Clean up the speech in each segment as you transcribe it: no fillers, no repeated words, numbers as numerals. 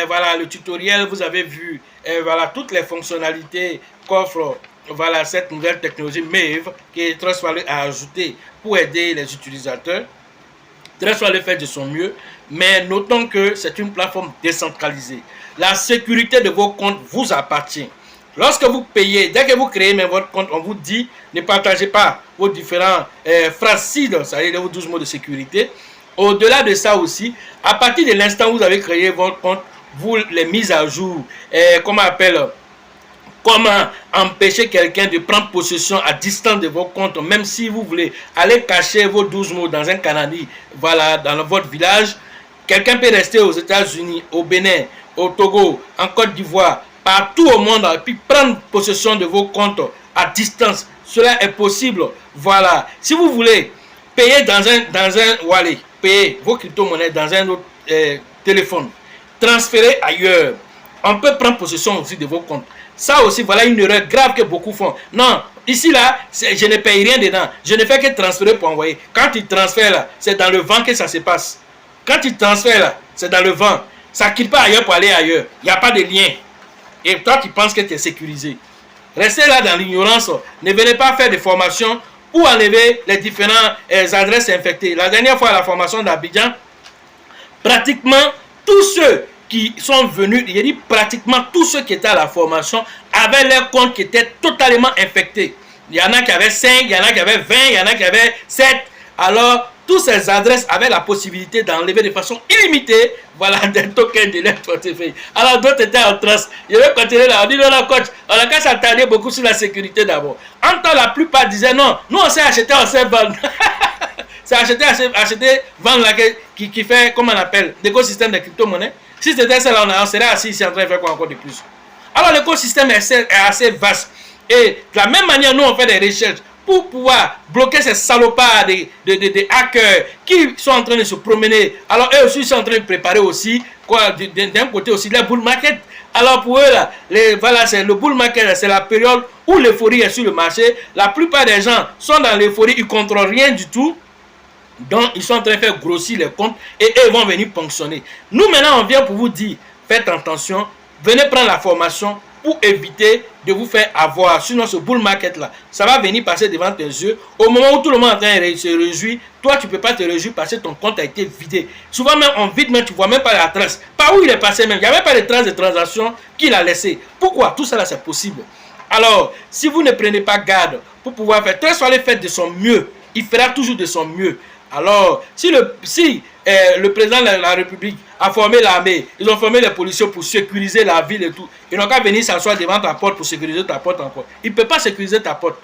voilà, le tutoriel, vous avez vu voilà, toutes les fonctionnalités qu'offre voilà, cette nouvelle technologie Maeve qui est Trust Wallet à ajouter pour aider les utilisateurs. Trust Wallet fait de son mieux, mais notons que c'est une plateforme décentralisée. La sécurité de vos comptes vous appartient. Lorsque vous payez, dès que vous créez même votre compte, on vous dit ne partagez pas vos différents phrases cibles, c'est-à-dire vos 12 mots de sécurité. Au-delà de ça aussi, à partir de l'instant où vous avez créé votre compte, vous les mises à jour, comment empêcher quelqu'un de prendre possession à distance de vos comptes, même si vous voulez aller cacher vos 12 mots dans un canari, voilà, dans votre village. Quelqu'un peut rester aux États-Unis, au Bénin, au Togo, en Côte d'Ivoire, partout au monde, et puis prendre possession de vos comptes à distance. Cela est possible. Voilà. Si vous voulez payer dans un wallet, payer vos crypto-monnaies dans un autre téléphone, transférer ailleurs, on peut prendre possession aussi de vos comptes. Ça aussi, voilà une erreur grave que beaucoup font. Non, ici là, je ne paye rien dedans. Je ne fais que transférer pour envoyer. Quand tu transfères là, c'est dans le vent que ça se passe. Quand tu transfères là, c'est dans le vent. Ça ne quitte pas ailleurs pour aller ailleurs. Il n'y a pas de lien. Et toi, tu penses que tu es sécurisé. Restez là dans l'ignorance. Ne venez pas faire des formations pour enlever les différentes adresses infectées. La dernière fois à la formation d'Abidjan, pratiquement tous ceux qui sont venus, il dit pratiquement tous ceux qui étaient à la formation avaient leurs comptes qui étaient totalement infectés. Il y en a qui avaient 5, il y en a qui avaient 20, il y en a qui avaient 7. Alors, toutes ces adresses avaient la possibilité d'enlever de façon illimitée, voilà, des tokens de leur portefeuille. Alors, d'autres étaient en transe. Je vais continuer là. On dit non, coach, on a qu'à s'attarder beaucoup sur la sécurité d'abord. En temps, la plupart disaient non, nous on s'est acheté, on s'est vendu. C'est acheter, vendre là, qui fait, comment on appelle, l'écosystème des crypto-monnaies. Si c'était ça, on serait assis ici en train de faire quoi encore de plus. Alors, l'écosystème est assez vaste. Et de la même manière, nous, on fait des recherches pour pouvoir bloquer ces salopards des hackers qui sont en train de se promener. Alors, eux aussi sont en train de préparer aussi, d'un côté aussi, les bull market. Alors, pour eux, là, voilà, le bull market, c'est la période où l'euphorie est sur le marché. La plupart des gens sont dans l'euphorie, ils ne contrôlent rien du tout. Donc, ils sont en train de faire grossir les comptes et eux vont venir ponctionner. Nous, maintenant, on vient pour vous dire, faites attention, venez prendre la formation pour éviter de vous faire avoir. Sinon, ce bull market-là, ça va venir passer devant tes yeux. Au moment où tout le monde est en train de se réjouir, toi, tu ne peux pas te réjouir parce que ton compte a été vidé. Souvent, même on vide, mais tu ne vois même pas la trace. Par où il est passé même, il n'y avait pas de trace de transaction qu'il a laissé. Pourquoi? Tout ça, là, c'est possible. Alors, si vous ne prenez pas garde pour pouvoir faire, Trust Wallet fait de son mieux. Il fera toujours de son mieux. Alors, si le président de la République a formé l'armée, ils ont formé les policiers pour sécuriser la ville et tout, ils n'ont qu'à venir s'asseoir devant ta porte pour sécuriser ta porte encore. Il ne peut pas sécuriser ta porte.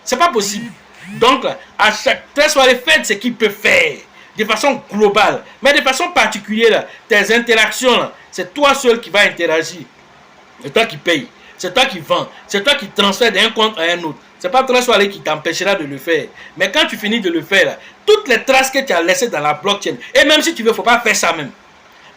C'est pas possible. Donc, à chaque Trust Wallet, fait ce qu'il peut faire de façon globale. Mais de façon particulière, tes interactions, c'est toi seul qui vas interagir. C'est toi qui payes. C'est toi qui vends. C'est toi qui transfères d'un compte à un autre. Ce n'est pas Trust Wallet qui t'empêchera de le faire. Mais quand tu finis de le faire, toutes les traces que tu as laissées dans la blockchain, et même si tu veux, il ne faut pas faire ça même.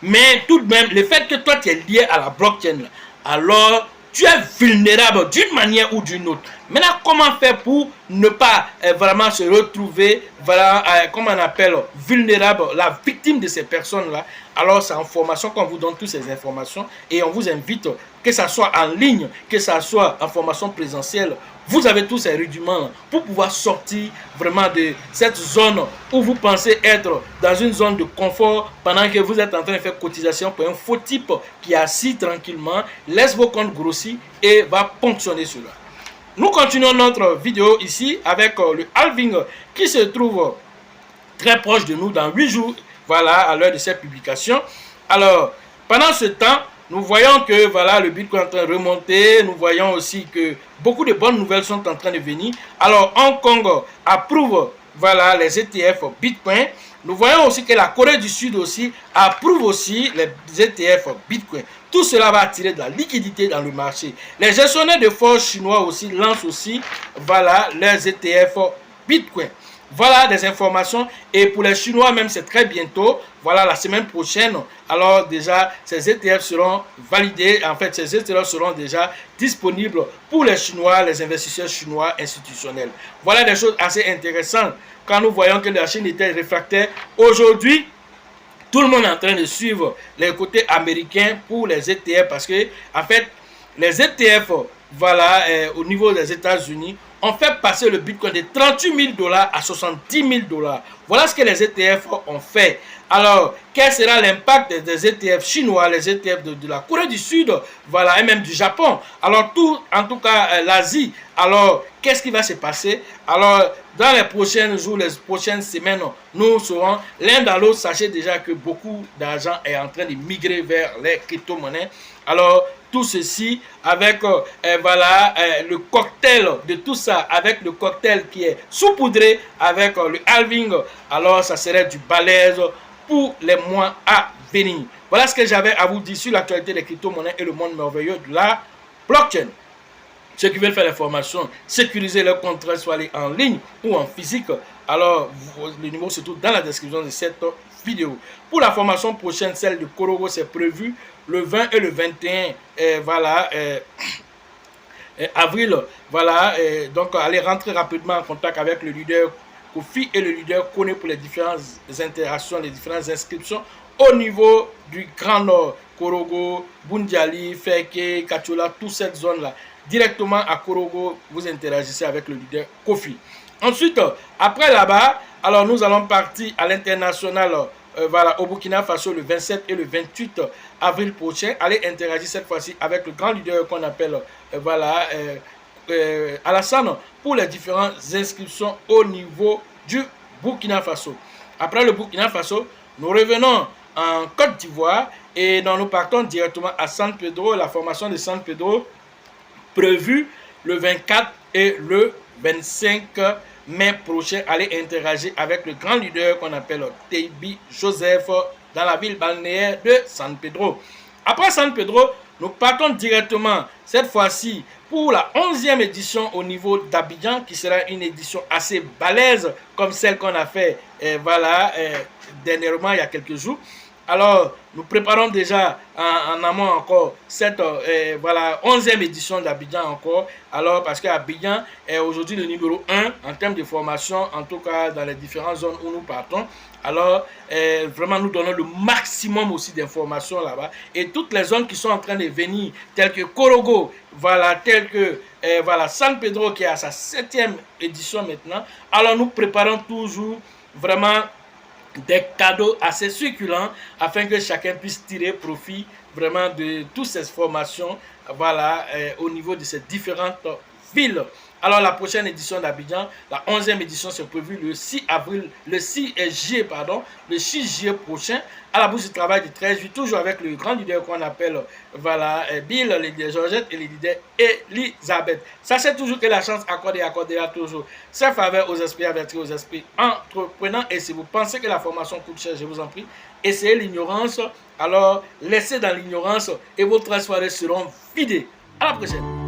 Mais tout de même, le fait que toi tu es lié à la blockchain, alors tu es vulnérable d'une manière ou d'une autre. Maintenant, comment faire pour ne pas vraiment se retrouver, voilà, comme on appelle, vulnérable, la victime de ces personnes-là? Alors, c'est en formation qu'on vous donne toutes ces informations et on vous invite, que ce soit en ligne, que ce soit en formation présentielle, vous avez tous ces rudiments pour pouvoir sortir vraiment de cette zone où vous pensez être dans une zone de confort pendant que vous êtes en train de faire cotisation pour un faux type qui est assis tranquillement, laisse vos comptes grossir et va ponctionner cela. Nous continuons notre vidéo ici avec le halving qui se trouve très proche de nous dans 8 jours, voilà, à l'heure de cette publication. Alors, pendant ce temps, nous voyons que voilà, le Bitcoin est en train de remonter. Nous voyons aussi que beaucoup de bonnes nouvelles sont en train de venir. Alors, Hong Kong approuve voilà, les ETF Bitcoin. Nous voyons aussi que la Corée du Sud aussi approuve aussi les ETF Bitcoin. Tout cela va attirer de la liquidité dans le marché. Les gestionnaires de fonds chinois aussi lancent aussi voilà, leurs ETF Bitcoin. Voilà des informations et pour les Chinois même c'est très bientôt, voilà la semaine prochaine. Alors déjà ces ETF seront validés, en fait ces ETF seront déjà disponibles pour les Chinois, les investisseurs chinois institutionnels. Voilà des choses assez intéressantes quand nous voyons que la Chine était réfractaire. Aujourd'hui, Tout le monde est en train de suivre les côtés américains pour les ETF parce que, en fait, les ETF, voilà, au niveau des États-Unis, ont fait passer le Bitcoin de 38 000 $ à 70 000 $. Voilà ce que les ETF ont fait. Alors, quel sera l'impact des ETF chinois, les ETF de la Corée du Sud, voilà, et même du Japon? Alors, en tout cas, l'Asie. Alors, qu'est-ce qui va se passer? Alors, dans les prochains jours, les prochaines semaines, nous serons l'un dans l'autre. Sachez déjà que beaucoup d'argent est en train de migrer vers les crypto-monnaies. Alors, tout ceci avec voilà, le cocktail de tout ça, avec le cocktail qui est saupoudré avec le halving, alors ça serait du balèze pour les mois à venir. Voilà ce que j'avais à vous dire sur l'actualité des crypto-monnaies et le monde merveilleux de la blockchain. Ceux qui veulent faire les formations, sécuriser leur contrat, soit en ligne ou en physique, alors le numéro se trouve dans la description de cette vidéo. Pour la formation prochaine, celle de Korogo, c'est prévu le 20 et le 21 voilà, avril. Voilà, donc allez rentrer rapidement en contact avec le leader Kofi et le leader Kone pour les différentes interactions, les différentes inscriptions au niveau du Grand Nord, Korogo, Bundiali, Feke, Kachola, toute cette zone-là. Directement à Korogo, vous interagissez avec le leader Kofi. Ensuite, après là-bas, alors nous allons partir à l'international, voilà, au Burkina Faso le 27 et le 28 avril prochain. Allez interagir cette fois-ci avec le grand leader qu'on appelle voilà, Alassane pour les différentes inscriptions au niveau du Burkina Faso. Après le Burkina Faso, nous revenons en Côte d'Ivoire et nous partons directement à San Pedro, la formation de San Pedro prévue le 24 et le 25 mai prochain. Allez interagir avec le grand leader qu'on appelle Teibi Joseph dans la ville balnéaire de San Pedro. Après San Pedro, nous partons directement cette fois-ci pour la 11e édition au niveau d'Abidjan, qui sera une édition assez balèze comme celle qu'on a fait voilà, dernièrement il y a quelques jours. Alors, nous préparons déjà en amont encore cette voilà, 11e édition d'Abidjan encore. Alors, parce qu'Abidjan est aujourd'hui le numéro 1 en termes de formation, en tout cas dans les différentes zones où nous partons. Alors, vraiment, nous donnons le maximum aussi d'informations là-bas. Et toutes les zones qui sont en train de venir, telles que Korogo, voilà, telles que voilà, San Pedro qui est à sa 7e édition maintenant. Alors, nous préparons toujours vraiment des cadeaux assez succulents afin que chacun puisse tirer profit vraiment de toutes ces formations, voilà, au niveau de ces différentes villes. Alors la prochaine édition d'Abidjan, la 11e édition, c'est prévu le 6 avril, le 6 juillet, pardon, le 6 juillet prochain, à la bourse du travail du 13 juillet, toujours avec le grand leader qu'on appelle, voilà, Bill, le leader Georgette et le leader Elisabeth. Sachez toujours que la chance accordera toujours ses faveurs aux esprits avertis, aux esprits entreprenants. Et si vous pensez que la formation coûte cher, je vous en prie, essayez l'ignorance, alors laissez dans l'ignorance et vos soirées seront vidées. À la prochaine.